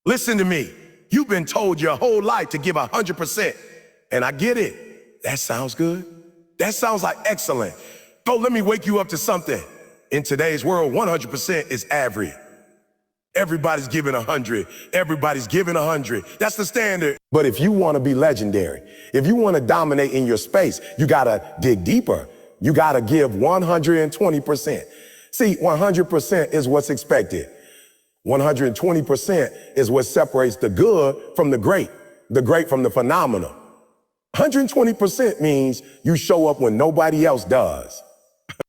Listen to me. You've been told your whole life to give 100%. And I get it. That sounds good. That sounds like excellent. So let me wake you up to something. In today's world, 100% is average. Everybody's giving 100. Everybody's giving 100. That's the standard. But if you want to be legendary, if you want to dominate in your space, you got to dig deeper. You got to give 120%. See, 100% is what's expected. 120% is what separates the good from the great from the phenomenal. 120% means you show up when nobody else does.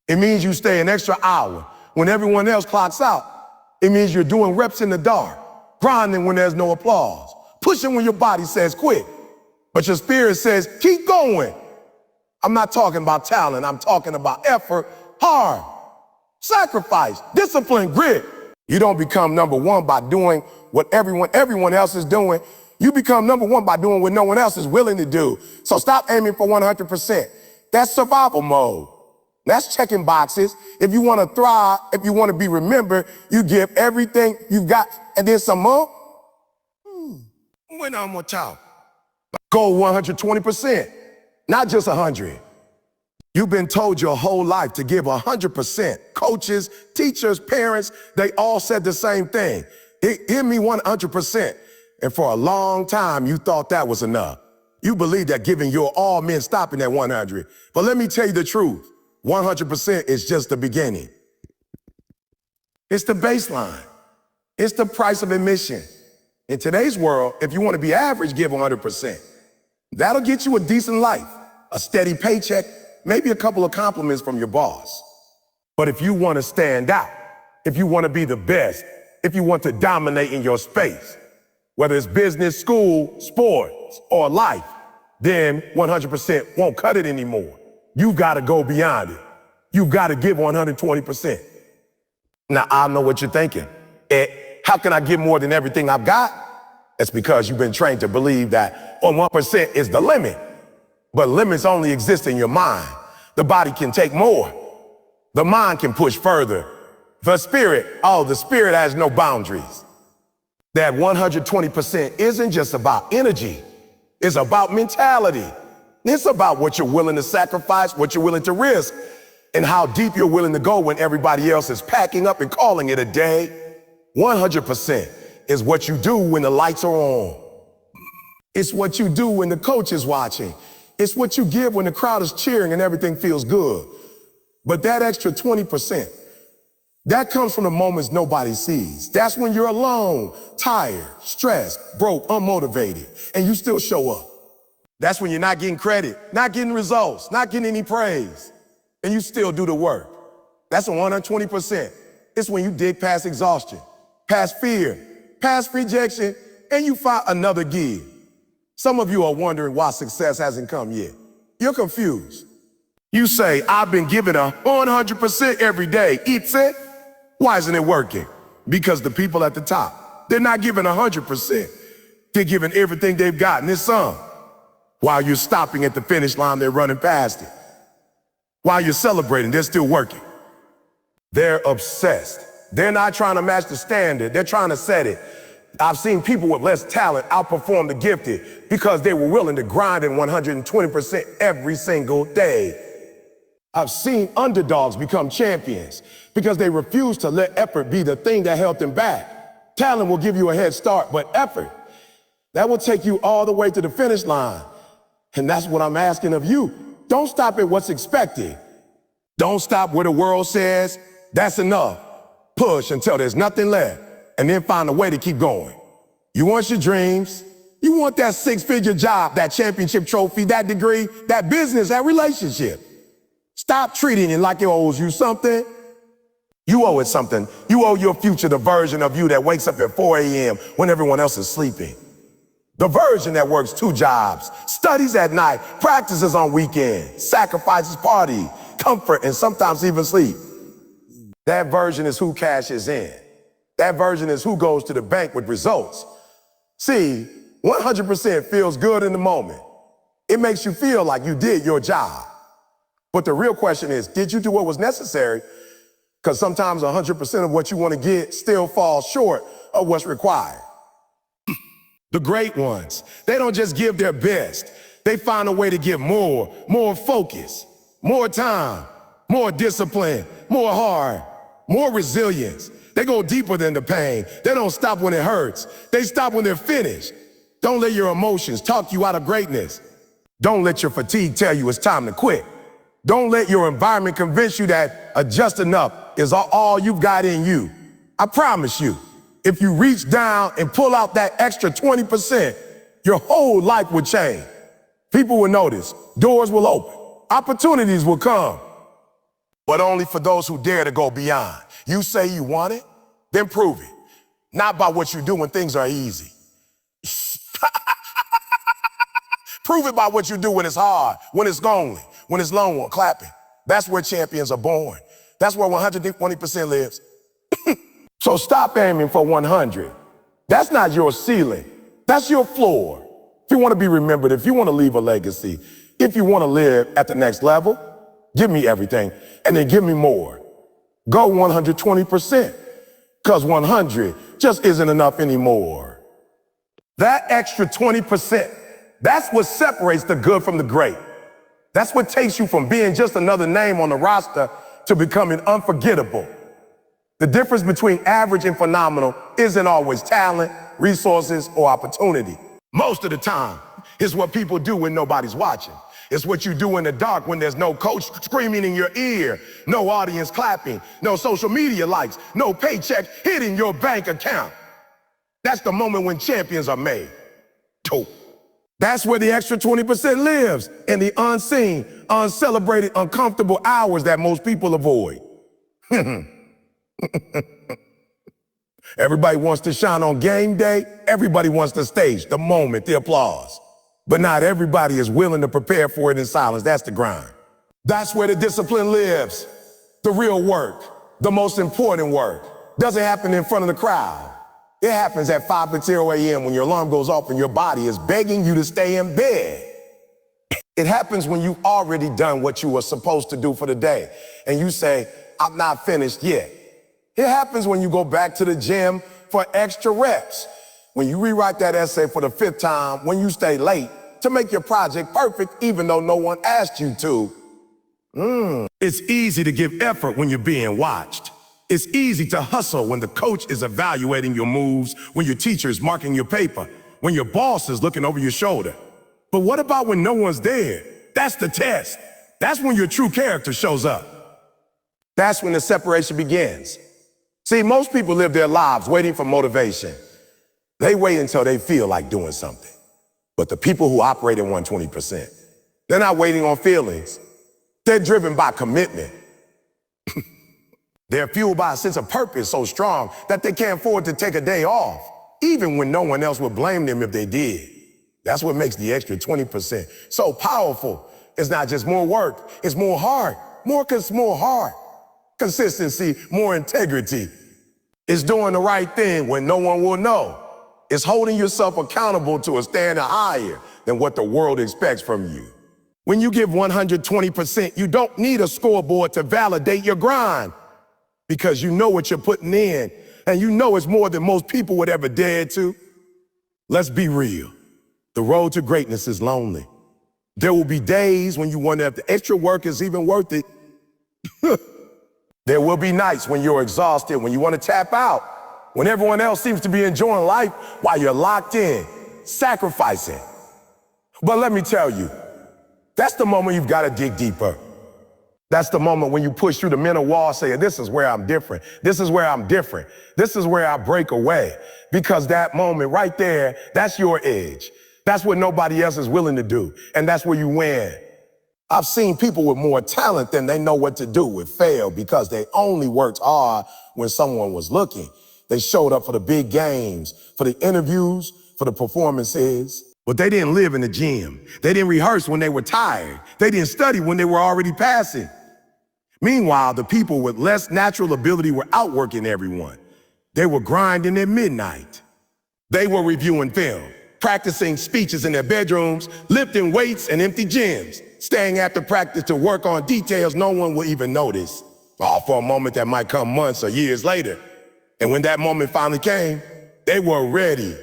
It means you stay an extra hour when everyone else clocks out. It means you're doing reps in the dark, grinding when there's no applause, pushing when your body says quit, but your spirit says keep going. I'm not talking about talent. I'm talking about effort, hard, sacrifice, discipline, grit. You don't become number one by doing what everyone else is doing. You become number one by doing what no one else is willing to do. So stop aiming for 100%. That's survival mode. That's checking boxes. If you want to thrive, if you want to be remembered, you give everything you've got and then some more. When I'm gonna talk, go 120%, not just 100. You've been told your whole life to give 100%. Coaches, teachers, parents, they all said the same thing. Give me 100%. And for a long time, you thought that was enough. You believed that giving your all meant stopping at 100. But let me tell you the truth. 100% is just the beginning. It's the baseline. It's the price of admission. In today's world, if you want to be average, give 100%. That'll get you a decent life, a steady paycheck, maybe a couple of compliments from your boss. But if you want to stand out, if you want to be the best, if you want to dominate in your space, whether it's business, school, sports, or life, then 100% won't cut it anymore. You've got to go beyond it. You've got to give 120%. Now, I know what you're thinking. How can I give more than everything I've got? It's because you've been trained to believe that 1% is the limit. But limits only exist in your mind. The body can take more. The mind can push further. The spirit has no boundaries. That 120% isn't just about energy. It's about mentality. It's about what you're willing to sacrifice, what you're willing to risk, and how deep you're willing to go when everybody else is packing up and calling it a day. 100% is what you do when the lights are on. It's what you do when the coach is watching. It's what you give when the crowd is cheering and everything feels good. But that extra 20%, that comes from the moments nobody sees. That's when you're alone, tired, stressed, broke, unmotivated, and you still show up. That's when you're not getting credit, not getting results, not getting any praise, and you still do the work. That's 120%. It's when you dig past exhaustion, past fear, past rejection, and you find another gig. Some of you are wondering why success hasn't come yet. You're confused. You say, I've been giving 100% every day. It's it. Why isn't it working? Because the people at the top, they're not giving 100%. They're giving everything they've got, and it's some. While you're stopping at the finish line, they're running past it. While you're celebrating, they're still working. They're obsessed. They're not trying to match the standard. They're trying to set it. I've seen people with less talent outperform the gifted because they were willing to grind in 120% every single day. I've seen underdogs become champions because they refuse to let effort be the thing that held them back. Talent will give you a head start, but effort, that will take you all the way to the finish line. And that's what I'm asking of you. Don't stop at what's expected. Don't stop where the world says, that's enough. Push until there's nothing left, and then find a way to keep going. You want your dreams. You want that six-figure job, that championship trophy, that degree, that business, that relationship. Stop treating it like it owes you something. You owe it something. You owe your future the version of you that wakes up at 4 a.m. when everyone else is sleeping. The version that works 2 jobs, studies at night, practices on weekends, sacrifices party, comfort, and sometimes even sleep. That version is who cashes in. That version is who goes to the bank with results. See, 100% feels good in the moment. It makes you feel like you did your job. But the real question is, did you do what was necessary? Because sometimes 100% of what you want to get still falls short of what's required. The great ones, they don't just give their best. They find a way to give more focus, more time, more discipline, more heart, more resilience. They go deeper than the pain. They don't stop when it hurts. They stop when they're finished. Don't let your emotions talk you out of greatness. Don't let your fatigue tell you it's time to quit. Don't let your environment convince you that just enough is all you've got in you. I promise you, if you reach down and pull out that extra 20%, your whole life will change. People will notice, doors will open, opportunities will come, but only for those who dare to go beyond. You say you want it, then prove it. Not by what you do when things are easy. Prove it by what you do when it's hard, when it's lonely, when it's lone, clapping. That's where champions are born. That's where 120% lives. So stop aiming for 100. That's not your ceiling. That's your floor. If you want to be remembered, if you want to leave a legacy, if you want to live at the next level, give me everything and then give me more. Go 120%, because 100 just isn't enough anymore. That extra 20%, that's what separates the good from the great. That's what takes you from being just another name on the roster to becoming unforgettable. The difference between average and phenomenal isn't always talent, resources, or opportunity. Most of the time, it's what people do when nobody's watching. It's what you do in the dark when there's no coach screaming in your ear, no audience clapping, no social media likes, no paycheck hitting your bank account. That's the moment when champions are made. Dope. That's where the extra 20% lives, in the unseen, uncelebrated, uncomfortable hours that most people avoid. Everybody wants to shine on game day. Everybody wants the stage, the moment, the applause. But not everybody is willing to prepare for it in silence. That's the grind. That's where the discipline lives. The real work, the most important work, doesn't happen in front of the crowd. It happens at 5:00 a.m. when your alarm goes off and your body is begging you to stay in bed. It happens when you've already done what you were supposed to do for the day and you say, I'm not finished yet. It happens when you go back to the gym for extra reps, when you rewrite that essay for the 5th time, when you stay late to make your project perfect even though no one asked you to. It's easy to give effort when you're being watched. It's easy to hustle when the coach is evaluating your moves, when your teacher is marking your paper, when your boss is looking over your shoulder. But what about when no one's there? That's the test. That's when your true character shows up. That's when the separation begins. See, most people live their lives waiting for motivation. They wait until they feel like doing something. But the people who operate at 120%, they're not waiting on feelings. They're driven by commitment. They're fueled by a sense of purpose so strong that they can't afford to take a day off, even when no one else would blame them if they did. That's what makes the extra 20% so powerful. It's not just more work, it's more heart, more heart. Consistency, more integrity. It's doing the right thing when no one will know. It's holding yourself accountable to a standard higher than what the world expects from you. When you give 120%, you don't need a scoreboard to validate your grind because you know what you're putting in and you know it's more than most people would ever dare to. Let's be real. The road to greatness is lonely. There will be days when you wonder if the extra work is even worth it. There will be nights when you're exhausted, when you want to tap out, when everyone else seems to be enjoying life while you're locked in, sacrificing. But let me tell you, that's the moment you've got to dig deeper. That's the moment when you push through the mental wall saying, this is where I'm different. This is where I'm different. This is where I break away. Because that moment right there, that's your edge. That's what nobody else is willing to do. And that's where you win. I've seen people with more talent than they know what to do with fail because they only worked hard when someone was looking. They showed up for the big games, for the interviews, for the performances, but they didn't live in the gym. They didn't rehearse when they were tired. They didn't study when they were already passing. Meanwhile, the people with less natural ability were outworking everyone. They were grinding at midnight. They were reviewing film, practicing speeches in their bedrooms, lifting weights in empty gyms, staying after practice to work on details no one will even notice, all for a moment that might come months or years later. And when that moment finally came, they were ready.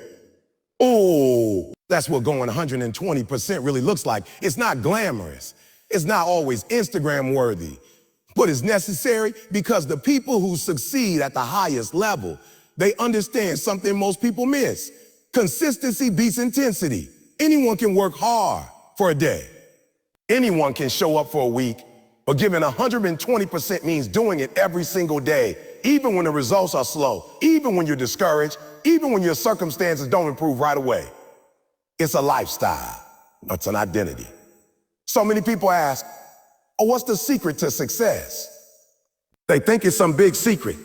Oh, that's what going 120% really looks like. It's not glamorous. It's not always Instagram worthy, but it's necessary because the people who succeed at the highest level, they understand something most people miss. Consistency beats intensity. Anyone can work hard for a day. Anyone can show up for a week, but giving 120% means doing it every single day, even when the results are slow, even when you're discouraged, even when your circumstances don't improve right away. It's a lifestyle. It's an identity. So many people ask, oh, what's the secret to success? They think it's some big secret,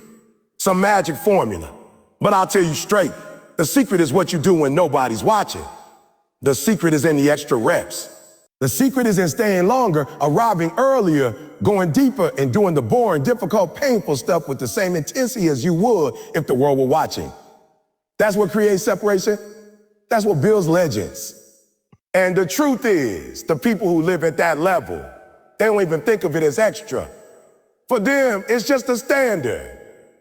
some magic formula. But I'll tell you straight, the secret is what you do when nobody's watching. The secret is in the extra reps. The secret is in staying longer, arriving earlier, going deeper, and doing the boring, difficult, painful stuff with the same intensity as you would if the world were watching. That's what creates separation. That's what builds legends. And the truth is, the people who live at that level, they don't even think of it as extra. For them, it's just a standard.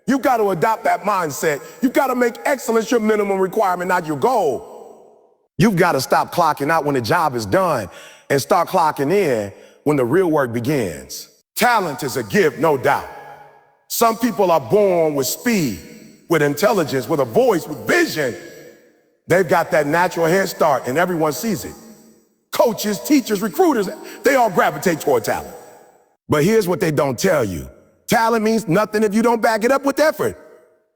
You got to adopt that mindset. You got to make excellence your minimum requirement, not your goal. You've got to stop clocking out when the job is done and start clocking in when the real work begins. Talent is a gift, no doubt. Some people are born with speed, with intelligence, with a voice, with vision. They've got that natural head start and everyone sees it. Coaches, teachers, recruiters, they all gravitate toward talent. But here's what they don't tell you. Talent means nothing if you don't back it up with effort.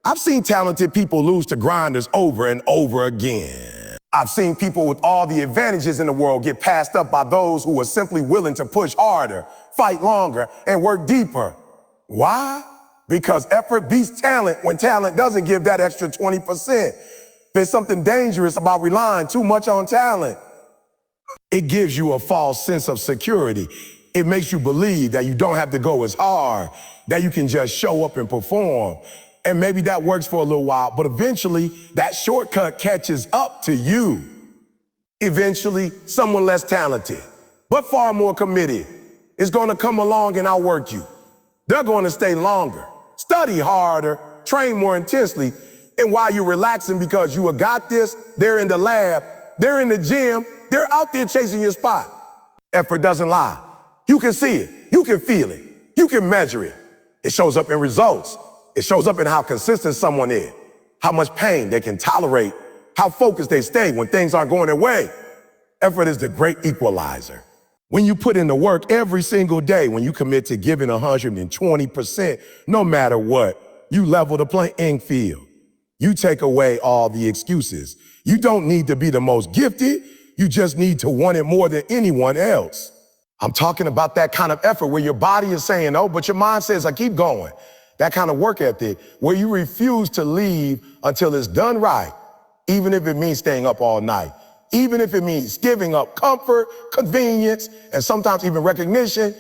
I've seen talented people lose to grinders over and over again. I've seen people with all the advantages in the world get passed up by those who are simply willing to push harder, fight longer, and work deeper. Why? Because effort beats talent when talent doesn't give that extra 20%. There's something dangerous about relying too much on talent. It gives you a false sense of security. It makes you believe that you don't have to go as hard, that you can just show up and perform. And maybe that works for a little while, but eventually that shortcut catches up to you. Eventually, someone less talented, but far more committed, is going to come along and outwork you. They're going to stay longer, study harder, train more intensely, and while you're relaxing because you got this, they're in the lab, they're in the gym, they're out there chasing your spot. Effort doesn't lie. You can see it, you can feel it, you can measure it. It shows up in results. It shows up in how consistent someone is, how much pain they can tolerate, how focused they stay when things aren't going their way. Effort is the great equalizer. When you put in the work every single day, when you commit to giving 120%, no matter what, you level the playing field. You take away all the excuses. You don't need to be the most gifted. You just need to want it more than anyone else. I'm talking about that kind of effort where your body is saying, oh, but your mind says, I keep going. That kind of work ethic where you refuse to leave until it's done right, even if it means staying up all night, even if it means giving up comfort, convenience, and sometimes even recognition,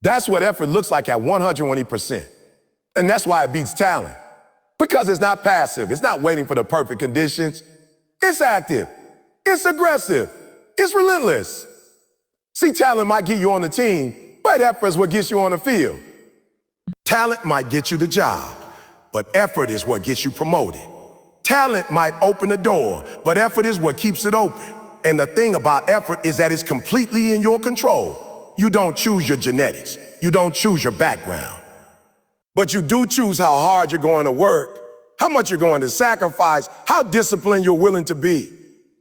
That's what effort looks like at 120%. And that's why it beats talent. Because it's not passive. It's not waiting for the perfect conditions. It's active. It's aggressive. It's relentless. See, talent might get you on the team, but effort is what gets you on the field. Talent might get you the job, but effort is what gets you promoted. Talent might open the door, but effort is what keeps it open. And the thing about effort is that it's completely in your control. You don't choose your genetics. You don't choose your background. But you do choose how hard you're going to work, how much you're going to sacrifice, how disciplined you're willing to be.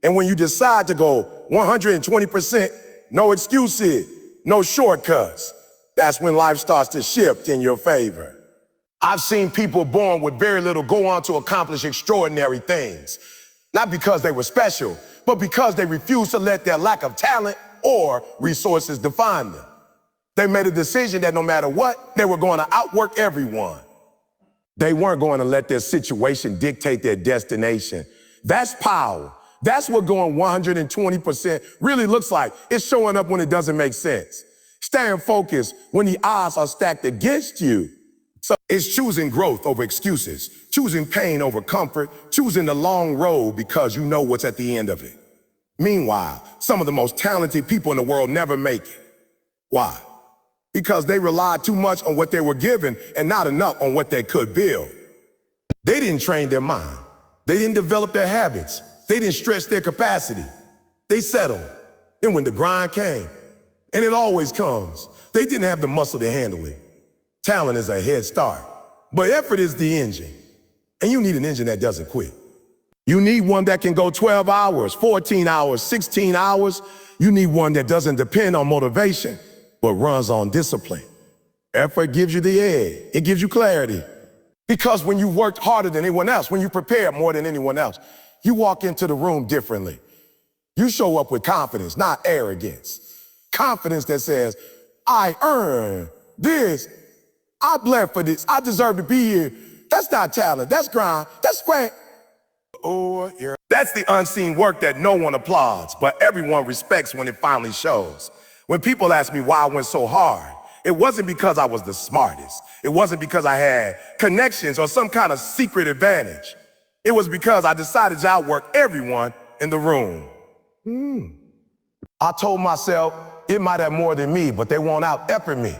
And when you decide to go 120%, no excuses, no shortcuts, that's when life starts to shift in your favor. I've seen people born with very little go on to accomplish extraordinary things. Not because they were special, but because they refused to let their lack of talent or resources define them. They made a decision that no matter what, they were going to outwork everyone. They weren't going to let their situation dictate their destination. That's power. That's what going 120% really looks like. It's showing up when it doesn't make sense. Staying focused when the odds are stacked against you. So it's choosing growth over excuses, choosing pain over comfort, choosing the long road because you know what's at the end of it. Meanwhile, some of the most talented people in the world never make it. Why? Because they relied too much on what they were given and not enough on what they could build. They didn't train their mind. They didn't develop their habits. They didn't stretch their capacity. They settled. Then when the grind came, and it always comes, they didn't have the muscle to handle it. Talent is a head start, but effort is the engine. And you need an engine that doesn't quit. You need one that can go 12 hours, 14 hours, 16 hours. You need one that doesn't depend on motivation, but runs on discipline. Effort gives you the edge. It gives you clarity. Because when you worked harder than anyone else, when you prepared more than anyone else, you walk into the room differently. You show up with confidence, not arrogance. Confidence that says, I earned this. I bled for this. I deserve to be here. That's not talent. That's grind. That's sweat. Oh, yeah. That's the unseen work that no one applauds, but everyone respects when it finally shows. When people ask me why I went so hard, it wasn't because I was the smartest. It wasn't because I had connections or some kind of secret advantage. It was because I decided to outwork everyone in the room. I told myself it might have more than me, but they won't out-effort me.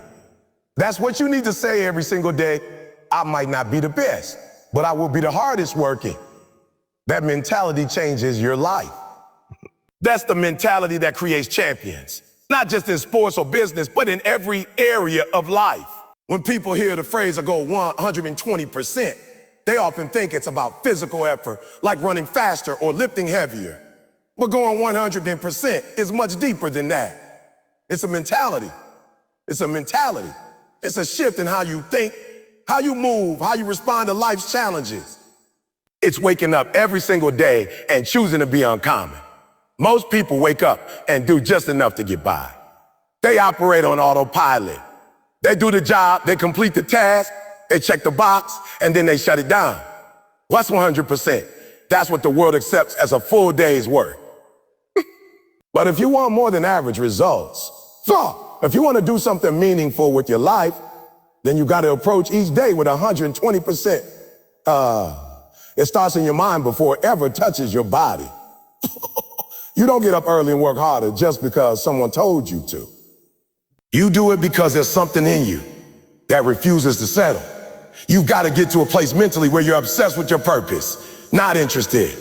That's what you need to say every single day. I might not be the best, but I will be the hardest working. That mentality changes your life. That's the mentality that creates champions, not just in sports or business, but in every area of life. When people hear the phrase I go 120%, they often think it's about physical effort, like running faster or lifting heavier. But going 100% is much deeper than that. It's a mentality. It's a mentality. It's a shift in how you think, how you move, how you respond to life's challenges. It's waking up every single day and choosing to be uncommon. Most people wake up and do just enough to get by. They operate on autopilot. They do the job, they complete the task, they check the box, and then they shut it down. What's 100%? That's what the world accepts as a full day's work. But if you want more than average results, if you want to do something meaningful with your life, then you got to approach each day with 120%. It starts in your mind before it ever touches your body. You don't get up early and work harder just because someone told you to. You do it because there's something in you that refuses to settle. You've got to get to a place mentally where you're obsessed with your purpose, not interested,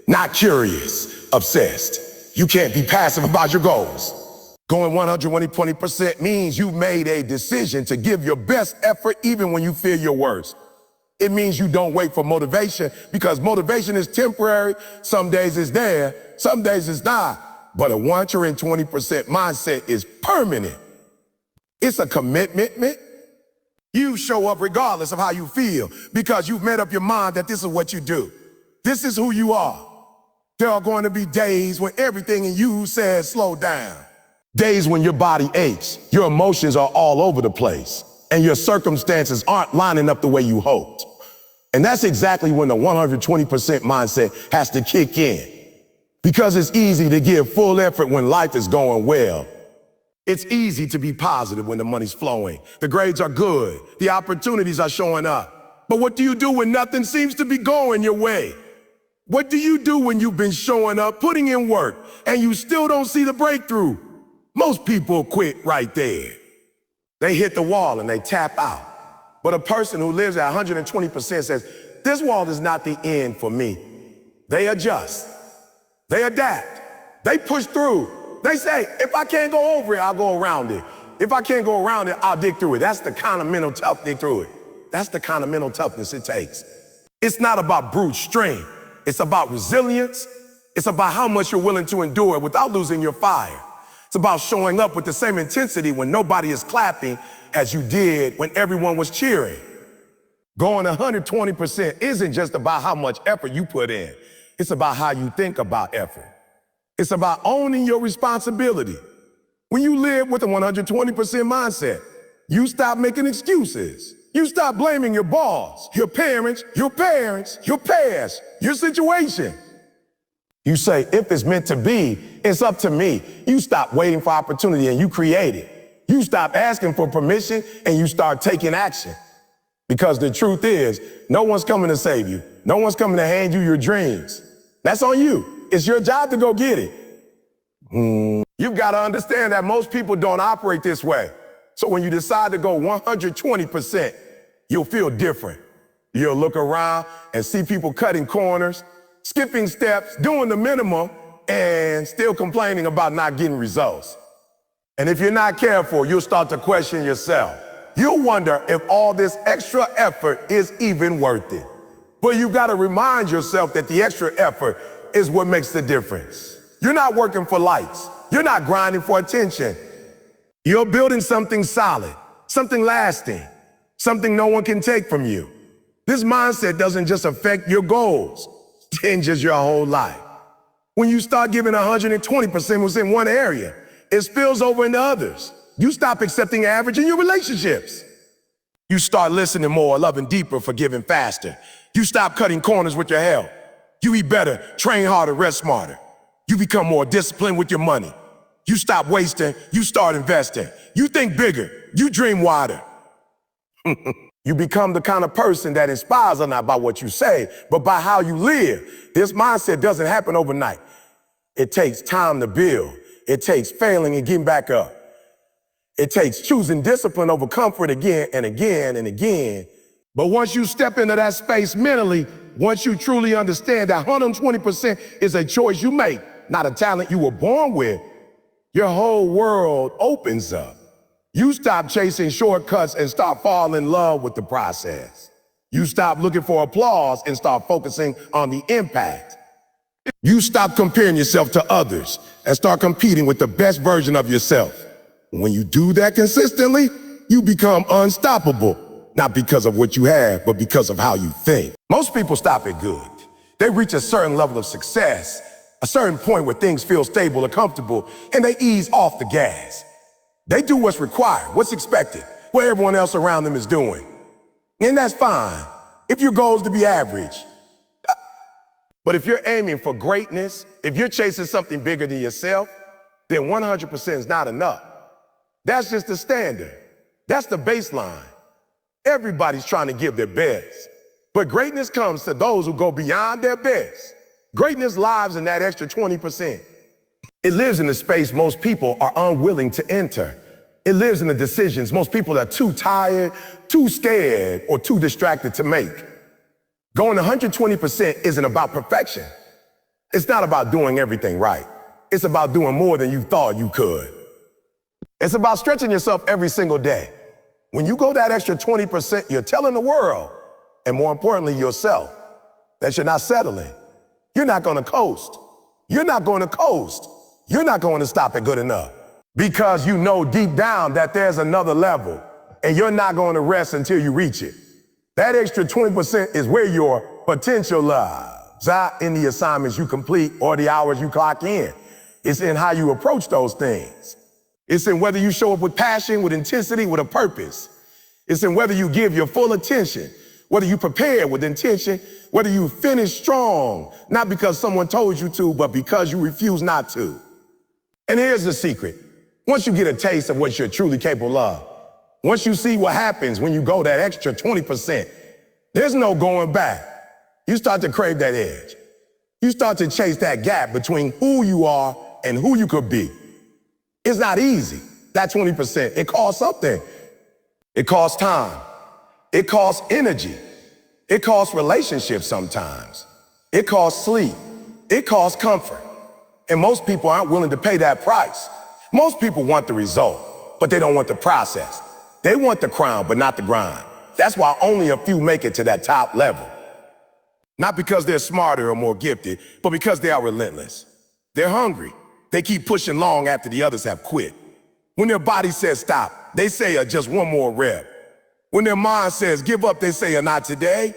not curious, obsessed. You can't be passive about your goals. Going 120% means you made a decision to give your best effort even when you feel your worst. It means you don't wait for motivation, because motivation is temporary. Some days it's there, some days it's not. But a 120% mindset is permanent. It's a commitment. You show up regardless of how you feel, because you've made up your mind that this is what you do. This is who you are. There are going to be days when everything in you says slow down. Days when your body aches, your emotions are all over the place, and your circumstances aren't lining up the way you hoped. And that's exactly when the 120% mindset has to kick in. Because it's easy to give full effort when life is going well. It's easy to be positive when the money's flowing. The grades are good. The opportunities are showing up. But what do you do when nothing seems to be going your way? What do you do when you've been showing up, putting in work, and you still don't see the breakthrough? Most people quit right there. They hit the wall and they tap out. But a person who lives at 120% says, this wall is not the end for me. They adjust. They adapt. They push through. They say, if I can't go over it, I'll go around it. If I can't go around it, I'll dig through it. That's the kind of mental toughness, dig through it. That's the kind of mental toughness it takes. It's not about brute strength. It's about resilience. It's about how much you're willing to endure without losing your fire. It's about showing up with the same intensity when nobody is clapping as you did when everyone was cheering. Going 120% isn't just about how much effort you put in. It's about how you think about effort. It's about owning your responsibility. When you live with a 120% mindset, you stop making excuses. You stop blaming your boss, your parents, your past, your situation. You say, if it's meant to be, it's up to me. You stop waiting for opportunity and you create it. You stop asking for permission and you start taking action. Because the truth is, no one's coming to save you. No one's coming to hand you your dreams. That's on you. It's your job to go get it. You've got to understand that most people don't operate this way. So when you decide to go 120%, you'll feel different. You'll look around and see people cutting corners, skipping steps, doing the minimum, and still complaining about not getting results. And if you're not careful, you'll start to question yourself. You'll wonder if all this extra effort is even worth it. But you've got to remind yourself that the extra effort is what makes the difference. You're not working for likes. You're not grinding for attention. You're building something solid, something lasting, something no one can take from you. This mindset doesn't just affect your goals, it changes your whole life. When you start giving 120% within one area, it spills over into others. You stop accepting average in your relationships. You start listening more, loving deeper, forgiving faster. You stop cutting corners with your health. You eat better, train harder, rest smarter. You become more disciplined with your money. You stop wasting, you start investing. You think bigger, you dream wider. You become the kind of person that inspires not by what you say, but by how you live. This mindset doesn't happen overnight. It takes time to build. It takes failing and getting back up. It takes choosing discipline over comfort again and again and again. But once you step into that space mentally, once you truly understand that 120% is a choice you make, not a talent you were born with, your whole world opens up. You stop chasing shortcuts and start falling in love with the process. You stop looking for applause and start focusing on the impact. You stop comparing yourself to others and start competing with the best version of yourself. When you do that consistently, you become unstoppable, not because of what you have, but because of how you think. Most people stop at good. They reach a certain level of success, a certain point where things feel stable or comfortable, and they ease off the gas. They do what's required, what's expected, what everyone else around them is doing. And that's fine, if your goal is to be average. But if you're aiming for greatness, if you're chasing something bigger than yourself, then 100% is not enough. That's just the standard. That's the baseline. Everybody's trying to give their best. But greatness comes to those who go beyond their best. Greatness lives in that extra 20%. It lives in the space most people are unwilling to enter. It lives in the decisions most people are too tired, too scared, or too distracted to make. Going 120% isn't about perfection. It's not about doing everything right. It's about doing more than you thought you could. It's about stretching yourself every single day. When you go that extra 20%, you're telling the world, and more importantly, yourself, that you're not settling. You're not going to coast. You're not going to coast. You're not going to stop at good enough. Because you know deep down that there's another level, and you're not going to rest until you reach it. That extra 20% is where your potential lies, not in the assignments you complete or the hours you clock in. It's in how you approach those things. It's in whether you show up with passion, with intensity, with a purpose. It's in whether you give your full attention, whether you prepare with intention, whether you finish strong, not because someone told you to, but because you refuse not to. And here's the secret. Once you get a taste of what you're truly capable of, once you see what happens when you go that extra 20%, there's no going back. You start to crave that edge. You start to chase that gap between who you are and who you could be. It's not easy, that 20%. It costs something. It costs time. It costs energy. It costs relationships sometimes. It costs sleep. It costs comfort. And most people aren't willing to pay that price. Most people want the result, but they don't want the process. They want the crown, but not the grind. That's why only a few make it to that top level. Not because they're smarter or more gifted, but because they are relentless. They're hungry. They keep pushing long after the others have quit. When their body says stop, they say just one more rep. When their mind says give up, they say not today,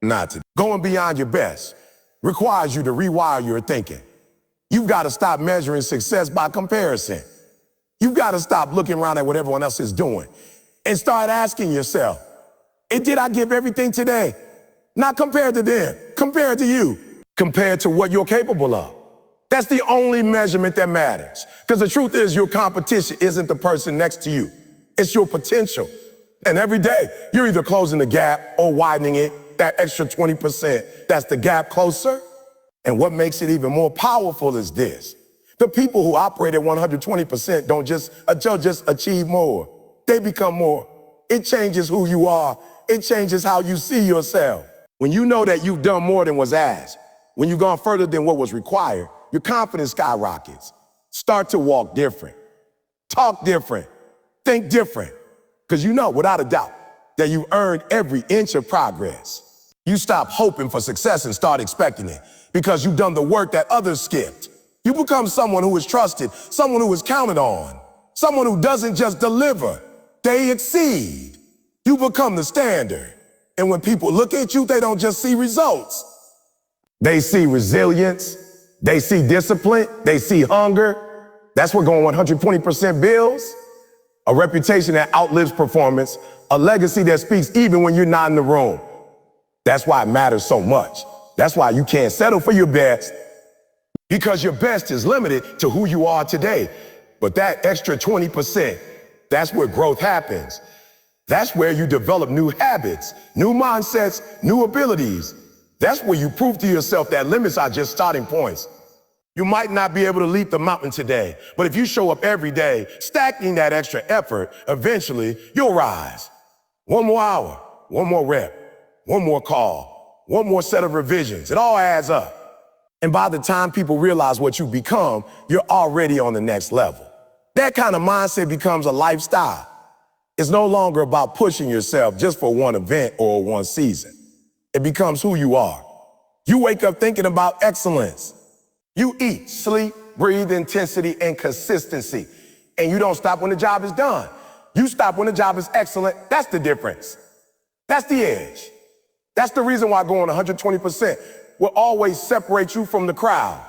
not today. Going beyond your best requires you to rewire your thinking. You've got to stop measuring success by comparison. You've got to stop looking around at what everyone else is doing and start asking yourself, did I give everything today? Not compared to them, compared to you, compared to what you're capable of. That's the only measurement that matters. Because the truth is your competition isn't the person next to you. It's your potential. And every day, you're either closing the gap or widening it, that extra 20%. That's the gap closer. And what makes it even more powerful is this. The people who operate at 120% don't just achieve more. They become more. It changes who you are. It changes how you see yourself. When you know that you've done more than was asked, When you've gone further than what was required, your confidence skyrockets. Start to walk different, talk different, think different. Because you know, without a doubt, that you earned every inch of progress. You stop hoping for success and start expecting it because you've done the work that others skipped. You become someone who is trusted, someone who is counted on, someone who doesn't just deliver, they exceed. You become the standard. And when people look at you, they don't just see results. They see resilience, they see discipline, they see hunger. That's what going 120% builds. A reputation that outlives performance, a legacy that speaks even when you're not in the room. That's why it matters so much. That's why you can't settle for your best, because your best is limited to who you are today. But that extra 20%, that's where growth happens. That's where you develop new habits, new mindsets, new abilities. That's where you prove to yourself that limits are just starting points. You might not be able to leap the mountain today, but if you show up every day, stacking that extra effort, eventually you'll rise. One more hour, one more rep, one more call, one more set of revisions. It all adds up. And by the time people realize what you become, you're already on the next level. That kind of mindset becomes a lifestyle. It's no longer about pushing yourself just for one event or one season. It becomes who you are. You wake up thinking about excellence. You eat, sleep, breathe intensity and consistency. And you don't stop when the job is done. You stop when the job is excellent. That's the difference. That's the edge. That's the reason why going 120% will always separate you from the crowd.